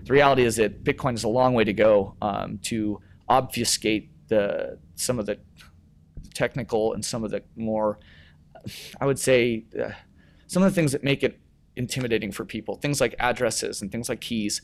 The reality is that Bitcoin is a long way to go to obfuscate some of the technical and some of the more, I would say, some of the things that make it intimidating for people. Things like addresses and things like keys.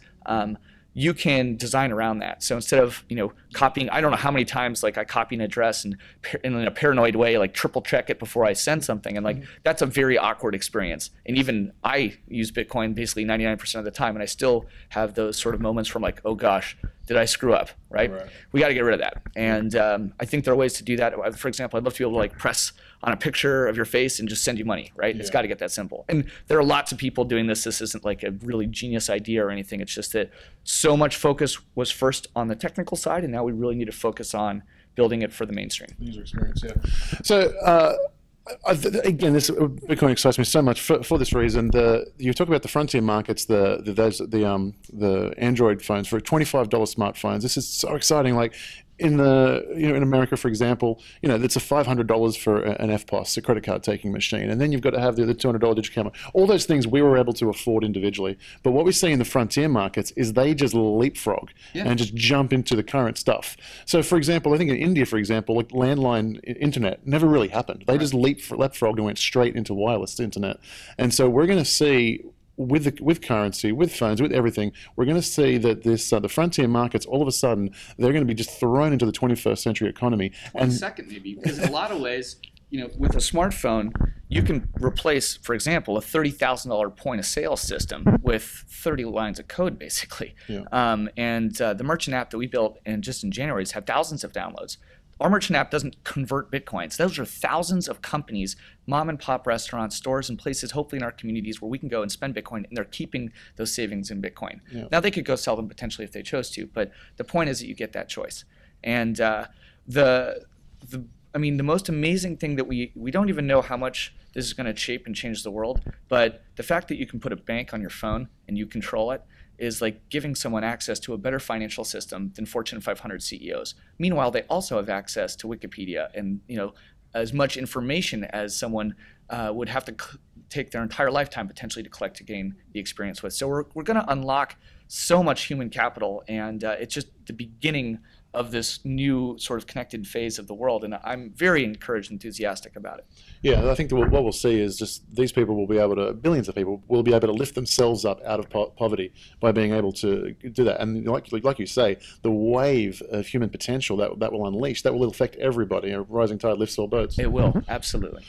You can design around that. So instead of copying, I don't know how many times like I copy an address and in a paranoid way like triple check it before I send something, and like that's a very awkward experience. And even I use Bitcoin basically 99% of the time, and I still have those sort of moments from like, oh gosh, did I screw up, right? We got to get rid of that. And I think there are ways to do that. For example, I'd love to be able to like press on a picture of your face and just send you money, right? It's got to get that simple. And there are lots of people doing this. This isn't like a really genius idea or anything. It's just that so much focus was first on the technical side, and now we really need to focus on building it for the mainstream. User experience, yeah. So again, this Bitcoin excites me so much for this reason. You talk about the frontier markets, the Android phones for $25 smartphones. This is so exciting. Like in in America, for example, it's a $500 for an FPOS, a credit card taking machine, and then you've got to have the $200 digital camera. All those things we were able to afford individually, but what we see in the frontier markets is they just leapfrog and just jump into the current stuff. So, for example, I think in India, for example, like landline internet never really happened. They just leapfrogged and went straight into wireless internet, and so we're going to see, with currency, with phones, with everything, we're going to see that the frontier markets, all of a sudden, they're going to be just thrown into the 21st century economy. And second, maybe, because in a lot of ways, with a smartphone, you can replace, for example, a $30,000 point of sale system with 30 lines of code, basically. The merchant app that we built just in January have thousands of downloads. Our merchant app doesn't convert Bitcoins. Those are thousands of companies, mom and pop restaurants, stores, and places, hopefully in our communities, where we can go and spend Bitcoin, and they're keeping those savings in Bitcoin. Now, they could go sell them potentially if they chose to, but the point is that you get that choice. And the most amazing thing that we don't even know how much this is going to shape and change the world, but the fact that you can put a bank on your phone and you control it is like giving someone access to a better financial system than Fortune 500 CEOs. Meanwhile, they also have access to Wikipedia and as much information as someone would have to take their entire lifetime potentially to collect to gain the experience with. So we're going to unlock so much human capital, and it's just the beginning of this new sort of connected phase of the world, and I'm very encouraged and enthusiastic about it. Yeah, I think what we'll see is just these people will be able to, billions of people will be able to lift themselves up out of poverty by being able to do that. And like you say, the wave of human potential that will unleash, that will affect everybody. A rising tide lifts all boats. It will, absolutely.